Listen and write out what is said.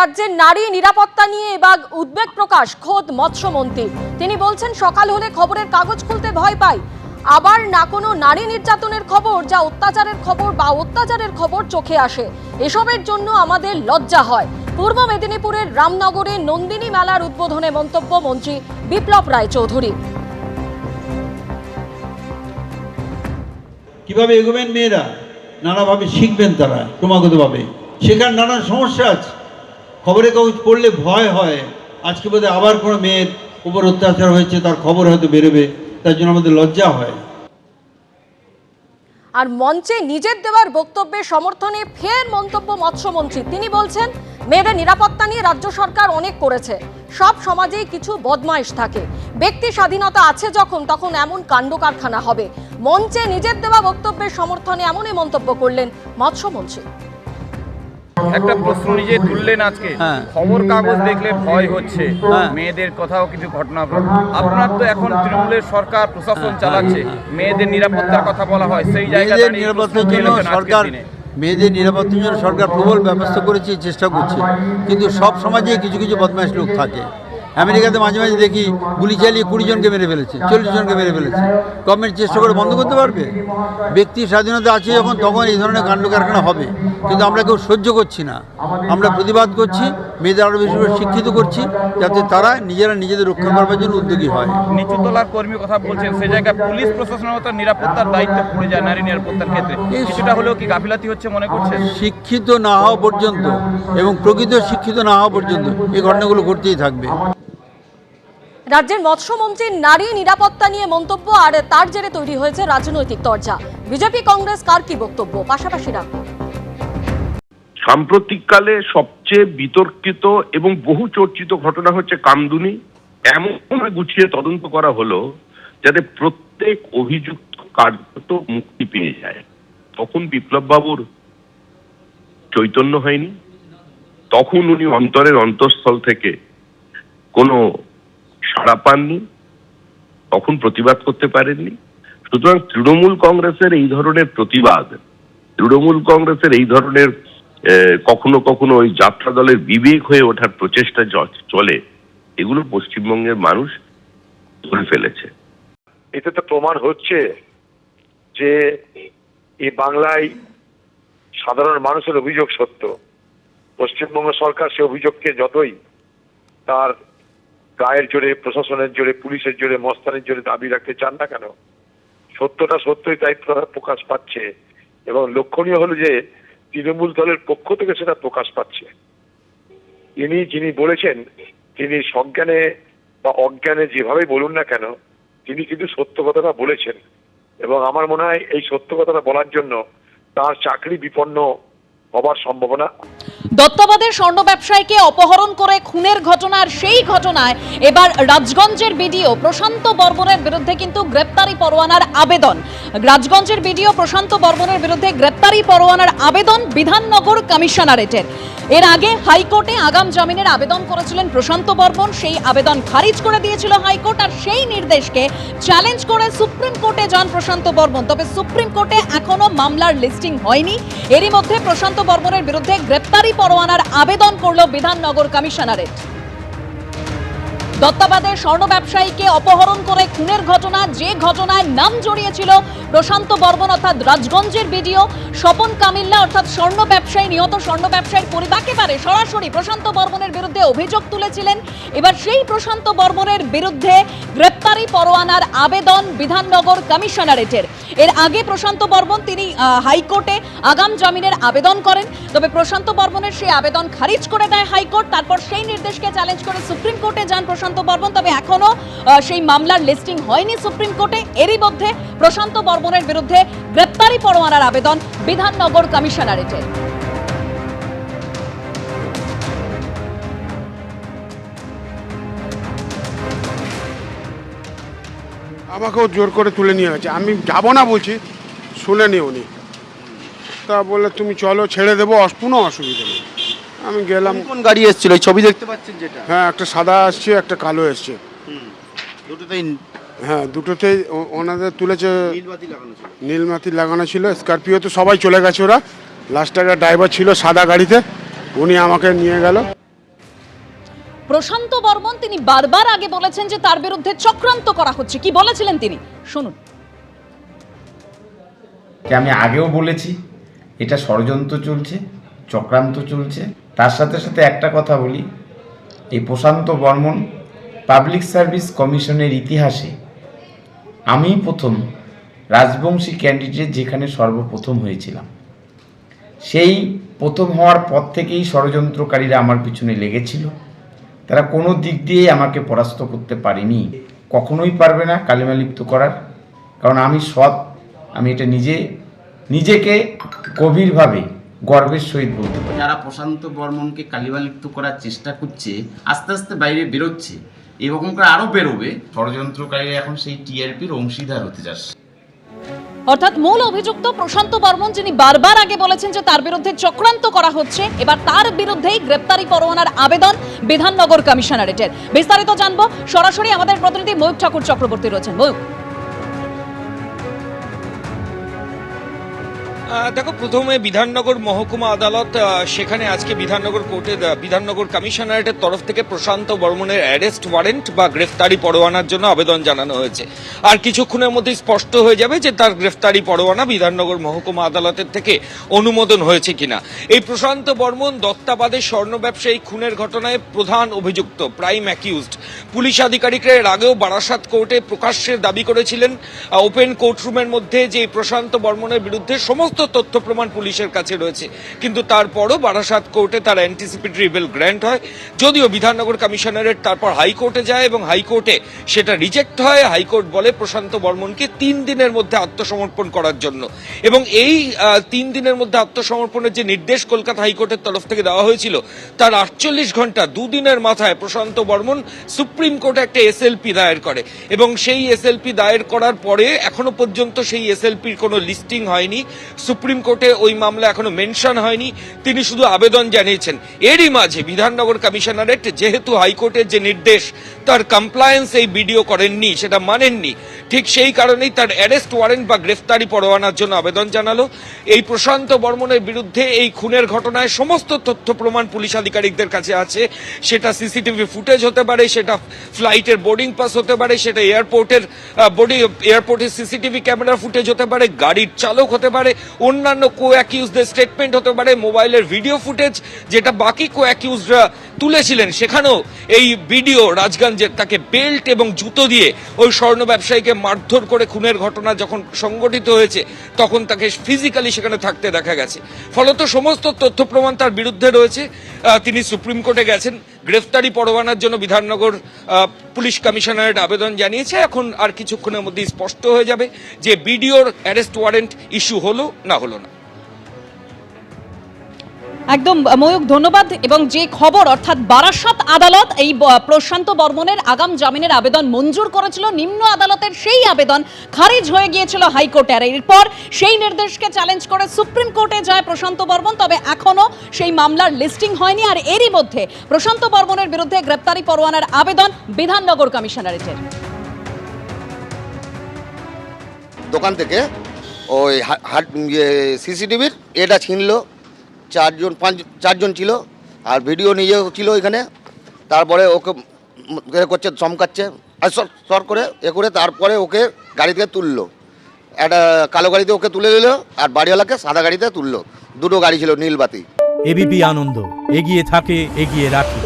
রাজ্যের নারী নিরাপত্তা নিয়ে এবার উদ্বেগ প্রকাশ খোদ মৎস্যমন্ত্রী। তিনি বলছেন সকাল হলে খবরের কাগজ খুলতে ভয় পাই, আবার না কোনো নারী নির্যাতনের খবর যা অত্যাচারের খবর বা অত্যাচারের খবর চোখে আসে, এসবের জন্য আমাদের লজ্জা হয়। পূর্ব মেদিনীপুরের রামনগরে নন্দিনী মেলার উদ্বোধনে মন্তব্য মন্ত্রী বিপ্লব রায়চৌধুরী। কিভাবে এগোবেন মেয়েরা, নানাভাবে শিখবেন তারা ক্রমাগতভাবে, শেখার নানা সমস্যা আছে। খবরের কাগজ পড়লে ভয় হয়, আজকে বোধহয় আবার কোনো মেয়ের উপর অত্যাচার হয়েছে, তার খবর হয়তো বেরোবে, তার জন্য আমাদের লজ্জা হয়। আর মঞ্চে নিজের দেওয়ার বক্তব্যের সমর্থনে ফের মন্তব্য মৎস্যমন্ত্রী। তিনি বলছেন মেয়েদের নিরাপত্তা নিয়ে রাজ্য সরকার অনেক করেছে, সব সমাজেই কিছু বদমাইশ থাকে, ব্যক্তি স্বাধীনতা আছে যখন তখন এমন কাণ্ড কারখানা হবে। মঞ্চে নিজের দেওয়া বক্তব্যের সমর্থনে এমনই মন্তব্য করলেন মৎস্যমন্ত্রী। একটা প্রশ্ন নিজে তুললেন আজকে, খবর কাগজ দেখলে ভয় হচ্ছে, মেয়েদের কথাও কিছু ঘটনা। আপনার তো এখন তৃণমূলের সরকার প্রশাসন চালাচ্ছে, মেয়েদের নিরাপত্তার কথা বলা হয়, সেই জায়গায় নিরাপত্তার জন্য সরকার মেয়েদের নিরাপত্তার জন্য সরকার প্রবল ব্যবস্থা করেছে, চেষ্টা করছে, কিন্তু সব সমাজে কিছু কিছু বদমাইশ লোক থাকে। আমেরিকাতে মাঝে মাঝে দেখি গুলি চালিয়ে 20 জনকে মেরে ফেলেছে, 40 জনকে মেরে ফেলেছে। গভর্নমেন্ট চেষ্টা করে বন্ধ করতে পারবে? ব্যক্তির স্বাধীনতা আছে যখন, তখন এই ধরনের কাণ্ড কারখানা হবে, কিন্তু আমরা কেউ সহ্য করছি না। আমরা প্রতিবাদ করছি, মেয়েদের আরও বেশি করে শিক্ষিত করছি, যাতে তারা নিজেরা নিজেদের রক্ষা করবার জন্য উদ্যোগী হয়। নিচুতলার কর্মী কথা বলছেন, সেই জায়গায় পুলিশ প্রশাসনের নিরাপত্তার দায়িত্ব পড়ে যায় নারী নিরাপত্তার ক্ষেত্রে, কিছুটা হলেও কি গাফিলাতি হচ্ছে মনে করছেন? শিক্ষিত না হওয়া পর্যন্ত এবং প্রকৃত শিক্ষিত না হওয়া পর্যন্ত এই ঘটনাগুলো ঘটতেই থাকবে। রাজ্যের মৎস্যমন্ত্রীর নারী নিরাপত্তা নিয়ে মন্তব্য, আর তার জেরে তৈরি হয়েছে রাজনৈতিক তরজা। বিজেপি কংগ্রেস কার কি বক্তব্য, পাশাপাশি রাখুন। সাম্প্রতিককালে সবচেয়ে বিতর্কিত এবং বহু চর্চিত ঘটনা হচ্ছে কামদুনি। এমন গুছিয়ে তদন্ত করা হলো যাতে প্রত্যেক অভিযুক্ত কার্যত মুক্তি পেয়ে যায়। তখন বিপ্লব বাবুর চৈতন্য হয়নি, তখন উনি অন্তরের অন্তঃস্থল থেকে কোনো সাড়া পাননি, তখন প্রতিবাদ করতে পারেননি। সুতরাং তৃণমূল কংগ্রেসের এই ধরনের প্রতিবাদ, তৃণমূল কংগ্রেসের এই ধরনের কখনো কখনো ওই যাত্রা দলের বিবেক হয়ে ওঠার প্রচেষ্টা চলে, এগুলো পশ্চিমবঙ্গের মানুষ ধরে ফেলেছে। এতে তো প্রমাণ হচ্ছে যে এই বাংলায় সাধারণ মানুষের অভিযোগ সত্য। পশ্চিমবঙ্গ সরকার সে অভিযোগকে যতই তার গায়ের জোরে, প্রশাসনের জোরে, পুলিশের জোরে, মস্তানের জোরে দাবি রাখতে চান না কেন, সত্যটা সত্যই তাই প্রকাশ পাচ্ছে। এবং লক্ষণীয় হলো যে তৃণমূল দলের পক্ষ থেকে সেটা প্রকাশ পাচ্ছে। যিনি বলেছেন, তিনি সজ্ঞানে বা অজ্ঞানে যেভাবে বলুন না কেন, তিনি কিন্তু সত্য কথাটা বলেছেন। এবং আমার মনে হয় এই সত্য কথাটা বলার জন্য তার চাকরি বিপন্ন হবার সম্ভাবনা। দত্তাবাদের স্বর্ণ ব্যবসায়ীকে অপহরণ করে খুনের ঘটনার সেই ঘটনায় এবার রাজগঞ্জের বিডিও প্রশান্ত বর্মনের বিরুদ্ধে কিন্তু গ্রেপ্তারি পরোয়ানার আবেদন। রাজগঞ্জের বিডিও প্রশান্ত বর্মনের বিরুদ্ধে গ্রেপ্তারি পরোয়ানার আবেদন বিধাননগর কমিশনারেটের। এর আগে হাইকোর্টে আগাম জামিনের আবেদন করেছিলেন প্রশান্ত বর্মন, সেই আবেদন খারিজ করে দিয়েছিল হাইকোর্ট, আর সেই নির্দেশকে চ্যালেঞ্জ করে সুপ্রিম কোর্টে যান প্রশান্ত বর্মন। তবে সুপ্রিম কোর্টে এখনো মামলার লিস্টিং হয়নি। এরই মধ্যে প্রশান্ত বর্মনের বিরুদ্ধে গ্রেপ্তারি পরোয়ানার আবেদন করল বিধাননগর কমিশনারেট। দত্তাবাদের স্বর্ণ ব্যবসায়ীকে অপহরণ করে খুনের ঘটনা, যে ঘটনায় নাম জড়িয়েছিল প্রশান্ত বর্মন অর্থাৎ রাজগঞ্জের বিডিও স্বপন কামিল্লা, অর্থাৎ স্বর্ণ ব্যবসায়ী, নিহত স্বর্ণ ব্যবসায়ীর পরিবার একেবারে সরাসরি প্রশান্ত বর্মনের বিরুদ্ধে অভিযোগ তুলেছিলেন। এবার সেই প্রশান্ত বর্মনের বিরুদ্ধে গ্রেপ্তারি পরোয়ানার আবেদন বিধাননগর কমিশনারেটের। এর আগে প্রশান্ত বর্মন তিনি হাইকোর্টে আগাম জামিনের আবেদন করেন, তবে প্রশান্ত বর্মনের সেই আবেদন খারিজ করে দেয় হাইকোর্ট। তারপর সেই নির্দেশকে চ্যালেঞ্জ করে সুপ্রিম কোর্টে যান প্রশান্ত বর্মন, তবে এখনো সেই মামলার লিস্টিং হয়নি সুপ্রিম কোর্টে। এরই মধ্যে প্রশান্ত বর্মনের বিরুদ্ধে গ্রেপ্তারি পরোয়ানার আবেদন বিধাননগর কমিশনারেটের। আমাকেও জোর করে তুলে নিয়ে গেছে, আমি যাব না বলছি, শুনেনি উনি, তা বললে তুমি চলো ছেড়ে দেবো, কোনো অসুবিধা নেই। আমি গেলাম। কোন গাড়ি এসেছিল, এই ছবি দেখতে পাচ্ছেন যেটা? হ্যাঁ, একটা সাদা আসছে, একটা কালো এসছে। দুটোতেই? হ্যাঁ, দুটোতেই ওনাদের তুলেছে। নীলবাতি লাগানো ছিল। স্করপিও তো সবাই চলে গেছে, ওরা লাস্টে একটা ড্রাইভার ছিল সাদা গাড়িতে, উনি আমাকে নিয়ে গেল। প্রশান্ত বর্মন তিনি বারবার আগে বলেছেন যে তার বিরুদ্ধে চক্রান্ত করা হচ্ছে। কি বলেছিলেন তিনি, শুনুন। আমি আগেও বলেছি এটা ষড়যন্ত্র চলছে, চক্রান্ত চলছে। তার সাথে সাথে একটা কথা বলি, এই প্রশান্ত বর্মন পাবলিক সার্ভিস কমিশনের ইতিহাসে আমি প্রথম রাজবংশী ক্যান্ডিডেট যেখানে সর্বপ্রথম হয়েছিলাম। সেই প্রথম হওয়ার পর থেকেই ষড়যন্ত্রকারীরা আমার পিছনে লেগেছিল। তারা কোনো দিক দিয়েই আমাকে পরাস্ত করতে পারেনি, কখনোই পারবে না কালিমালিপ্ত করার। কারণ আমি সৎ, আমি এটা নিজেকে গভীরভাবে গর্বের সহিত বলতে পারি। যারা প্রশান্ত বর্মনকে কালিমালিপ্ত করার চেষ্টা করছে আস্তে আস্তে বাইরে বেরোচ্ছে, এরকম করে আরো বেরোবে। ষড়যন্ত্রকারীরা এখন সেই টিআরপির অংশীদার হতে যাচ্ছে। অর্থাৎ মূল অভিযুক্ত প্রশান্ত বর্মন, যিনি বারবার আগে বলেছেন যে তার বিরুদ্ধে চক্রান্ত করা হচ্ছে, এবার তার বিরুদ্ধেই গ্রেপ্তারি পরোয়ানার আবেদন বিধাননগর কমিশনারেটের। বিস্তারিত জানবো, সরাসরি আমাদের প্রতিনিধি ময়ূক ঠাকুর চক্রবর্তী রয়েছেন। ময়ূক, দেখো, প্রথমে বিধাননগর মহকুমা আদালত, সেখানে আজকে বিধাননগর কোর্টে বিধাননগর কমিশনারেটের তরফ থেকে প্রশান্ত বর্মনের অ্যারেস্ট ওয়ারেন্ট বা গ্রেফতারি পরোয়ানার জন্য আবেদন জানানো হয়েছে। আর কিছুক্ষণের মধ্যেই স্পষ্ট হয়ে যাবে যে তার গ্রেফতারি পরোয়ানা বিধাননগর মহকুমা আদালতের থেকে অনুমোদন হয়েছে কিনা। এই প্রশান্ত বর্মন দত্তাবাদে স্বর্ণ ব্যবসায়ী খুনের ঘটনায় প্রধান অভিযুক্ত, প্রাইম অ্যাকিউজড। পুলিশ আধিকারিকরা এর আগেও বারাসাত কোর্টে প্রকাশ্যে দাবি করেছিলেন ওপেন কোর্টরুমের মধ্যে যে প্রশান্ত বর্মনের বিরুদ্ধে সমস্ত তথ্য প্রমাণ পুলিশের কাছে রয়েছে, কিন্তু তারপরও বারাসাত কোর্টে তার অ্যান্টিসিপেটরি বেল গ্র্যান্ট হয়। যদিও বিধাননগর কমিশনারেট তারপর হাইকোর্টে যায় এবং হাইকোর্টে সেটা রিজেক্ট হয়। হাইকোর্ট বলে প্রশান্ত বর্মনকে 3 দিনের মধ্যে আত্মসমর্পণ করার জন্য, এবং এই 3 দিনের মধ্যে আত্মসমর্পণের যে নির্দেশ কলকাতা হাইকোর্টের তরফ থেকে দেওয়া হয়েছিল, তার 48 ঘন্টা 2 দিনের মাথায় প্রশান্ত বর্মন সুপ্রিম কোর্টে একটা এসএলপি দায়ের করে, এবং সেই এসএলপি দায়ের করার পরে এখনো পর্যন্ত সেই এসএলপির কোনো লিস্টিং হয়নি। সুপ্রিম কোর্টে ওই মামলা এখনো মেনশন হয়নি, তিনি শুধু আবেদন জানিয়েছেন। এরই মাঝে বিধাননগর কমিশনারেট যেহেতু হাইকোর্টের যে নির্দেশ তার কমপ্লায়েন্স এই বিডিও করেননি, সেটা মানেননি, ঠিক সেই কারণেই তার অ্যারেস্ট ওয়ারেন্ট বা গ্রেফতারি পরোয়ানার জন্য আবেদন জানালো। এই প্রশান্ত বর্মনের বিরুদ্ধে এই খুনের ঘটনায় সমস্ত তথ্য প্রমাণ পুলিশ আধিকারিকদের কাছে আছে। সেটা সিসিটিভি ফুটেজ হতে পারে, সেটা ফ্লাইটের বোর্ডিং পাস হতে পারে, সেটা এয়ারপোর্টের সিসিটিভি ক্যামেরা ফুটেজ হতে পারে, গাড়ির চালক হতে পারে, অন্যান্য কো অ্যাকিউজদের স্টেটমেন্ট হতে পারে, মোবাইলের ভিডিও ফুটেজ যেটা বাকি কো অ্যাকিউজরা তুলেছিলেন, সেখানেও এই ভিডিও রাজগঞ্জের তাকে বেল্ট এবং জুতো দিয়ে ওই স্বর্ণ ব্যবসায়ীকে মারধর করে খুনের ঘটনা যখন সংগঠিত হয়েছে তখন তাকে ফিজিক্যালি সেখানে থাকতে দেখা গেছে। ফলত সমস্ত তথ্য প্রমাণ তার বিরুদ্ধে রয়েছে। তিনি সুপ্রিম কোর্টে গেছেন, গ্রেফতারি পরোয়ানার জন্য বিধাননগর পুলিশ কমিশনারেট আবেদন জানিয়েছে। এখন আর কিছুক্ষণের মধ্যে স্পষ্ট হয়ে যাবে যে বিডিওর অ্যারেস্ট ওয়ারেন্ট ইস্যু হলো না হলো না। একদম ময়ূক, ধন্যবাদ। এবং যে খবর, অর্থাৎ বারাসাত আদালত এই প্রশান্ত বর্মনের আগাম জামিনের আবেদন মঞ্জুর করেছিল, নিম্ন আদালতের সেই আবেদন খারিজ হয়ে গিয়েছিল হাইকোর্টে। আর এরপর সেই নির্দেশকে চ্যালেঞ্জ করে সুপ্রিম কোর্টে যায় প্রশান্ত বর্মন, তবে এখনো সেই মামলার লিস্টিং হয়নি। আর এরই মধ্যে প্রশান্ত বর্মনের বিরুদ্ধে গ্রেপ্তারি পরোয়ানার আবেদন বিধাননগর কমিশনারেটের। দোকান থেকে ওই সিসিটিভির এটা ছিনলো, 4জন ছিল, আর ভিডিও নিজেও ছিল এখানে। তারপরে ওকে করছে, চমকাচ্ছে আর সর করে করে, তারপরে ওকে গাড়ি থেকে তুললো, একটা কালো গাড়িতে ওকে তুলে দিল, আর বাড়িওয়ালাকে সাদা গাড়িতে তুললো। 2টো গাড়ি ছিল নীলবাতি। এবিপি আনন্দ, এগিয়ে থাকে, এগিয়ে রাখে।